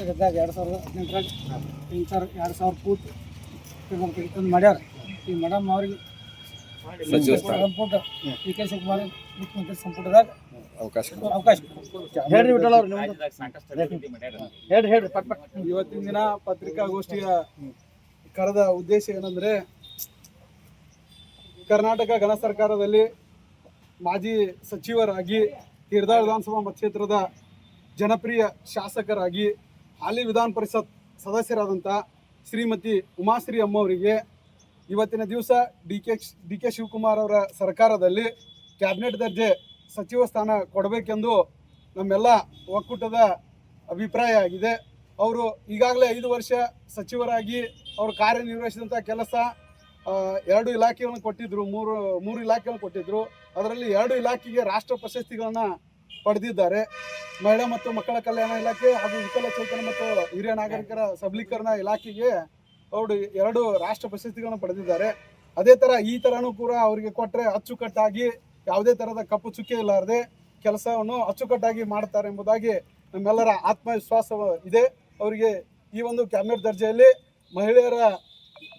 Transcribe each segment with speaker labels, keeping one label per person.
Speaker 1: 2018 2000 foot ತಂದು ಮಾಡ್ಯಾರ. ಈ ಮೇಡಮ್ ಅವ್ರಿಗೆ ಸಂಪುಟ ಡಿ ಕೆ ಶಿವಕುಮಾರ್ ಮುಖ್ಯಮಂತ್ರಿ ಸಂಪುಟದಾಗ ಅವಕಾಶ
Speaker 2: ಹೇಳ್ರಿ ಬಿಟ್ಟಲ್ಲ ಅವ್ರು ಹೇಳ್ರಿ
Speaker 3: ಇವತ್ತಿನ ದಿನ ಪತ್ರಿಕಾಗೋಷ್ಠಿಯ ಕರೆದ ಉದ್ದೇಶ ಏನಂದ್ರೆ, ಕರ್ನಾಟಕ ಘನ ಸರ್ಕಾರದಲ್ಲಿ ಮಾಜಿ ಸಚಿವರಾಗಿ ತೀರ್ದಾಳ ವಿಧಾನಸಭಾ ಮತಕ್ಷೇತ್ರದ ಜನಪ್ರಿಯ ಶಾಸಕರಾಗಿ ಹಾಲಿ ವಿಧಾನ ಪರಿಷತ್ ಸದಸ್ಯರಾದಂಥ ಶ್ರೀಮತಿ ಉಮಾಶ್ರೀ ಅಮ್ಮವರಿಗೆ ಇವತ್ತಿನ ದಿವಸ ಡಿ ಕೆ ಶಿವಕುಮಾರ್ ಅವರ ಸರ್ಕಾರದಲ್ಲಿ ಕ್ಯಾಬಿನೆಟ್ ದರ್ಜೆ ಸಚಿವ ಸ್ಥಾನ ಕೊಡಬೇಕೆಂದು ನಮ್ಮೆಲ್ಲ ಒಕ್ಕೂಟದ ಅಭಿಪ್ರಾಯ ಆಗಿದೆ. ಅವರು ಈಗಾಗಲೇ 5 ವರ್ಷ ಸಚಿವರಾಗಿ ಅವರು ಕಾರ್ಯನಿರ್ವಹಿಸಿದಂಥ ಕೆಲಸ 2 ಇಲಾಖೆಗಳನ್ನು ಕೊಟ್ಟಿದ್ದರು, ಮೂರು ಇಲಾಖೆಗಳನ್ನು ಕೊಟ್ಟಿದ್ದರು. ಅದರಲ್ಲಿ 2 ಇಲಾಖೆಗೆ ರಾಷ್ಟ್ರ ಪ್ರಶಸ್ತಿಗಳನ್ನು ಪಡೆದಿದ್ದಾರೆ. ಮಹಿಳಾ ಮತ್ತು ಮಕ್ಕಳ ಕಲ್ಯಾಣ ಇಲಾಖೆ ಹಾಗೂ ವಿಕಲಚೇತನ ಮತ್ತು ಹಿರಿಯ ನಾಗರಿಕರ ಸಬಲೀಕರಣ ಇಲಾಖೆಗೆ ಅವರು 2 ರಾಷ್ಟ್ರ ಪ್ರಶಸ್ತಿಗಳನ್ನು ಪಡೆದಿದ್ದಾರೆ. ಅದೇ ಥರ ಈ ಥರನೂ ಕೂಡ ಅವರಿಗೆ ಕೊಟ್ಟರೆ ಅಚ್ಚುಕಟ್ಟಾಗಿ ಯಾವುದೇ ಥರದ ಕಪ್ಪು ಚುಕ್ಕೆ ಇಲ್ಲಾರದೆ ಕೆಲಸವನ್ನು ಅಚ್ಚುಕಟ್ಟಾಗಿ ಮಾಡ್ತಾರೆ ಎಂಬುದಾಗಿ ನಮ್ಮೆಲ್ಲರ ಆತ್ಮವಿಶ್ವಾಸ ಇದೆ. ಅವರಿಗೆ ಈ ಒಂದು ಕ್ಯಾಬಿನೆಟ್ ದರ್ಜೆಯಲ್ಲಿ ಮಹಿಳೆಯರ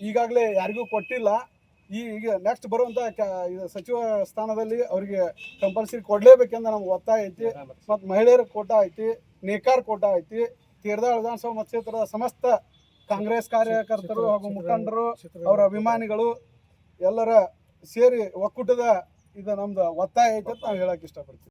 Speaker 3: ಈಗಾಗಲೇ ಯಾರಿಗೂ ಕೊಟ್ಟಿಲ್ಲ. ಈಗ ನೆಕ್ಸ್ಟ್ ಬರುವಂಥ ಸಚಿವ ಸ್ಥಾನದಲ್ಲಿ ಅವರಿಗೆ ಕಂಪಲ್ಸರಿ ಕೊಡಲೇಬೇಕೆಂದು ನಮ್ಗೆ ಒತ್ತಾಯ ಐತಿ. ಮತ್ತು ಮಹಿಳೆಯರ ಕೋಟಾ ಐತಿ, ನೇಕಾರ ಕೋಟಾ ಐತಿ. ತೀರ್ದಾಳ ವಿಧಾನಸಭಾ ಮತಕ್ಷೇತ್ರದ ಸಮಸ್ತ ಕಾಂಗ್ರೆಸ್ ಕಾರ್ಯಕರ್ತರು ಹಾಗೂ ಮುಖಂಡರು, ಅವರ ಅಭಿಮಾನಿಗಳು ಎಲ್ಲರ ಸೇರಿ ಒಕ್ಕೂಟದ ಇದು ನಮ್ದು ಒತ್ತಾಯ ಐತೆ ಅಂತ ನಾವು ಹೇಳಕ್ಕೆ ಇಷ್ಟಪಡ್ತೀವಿ.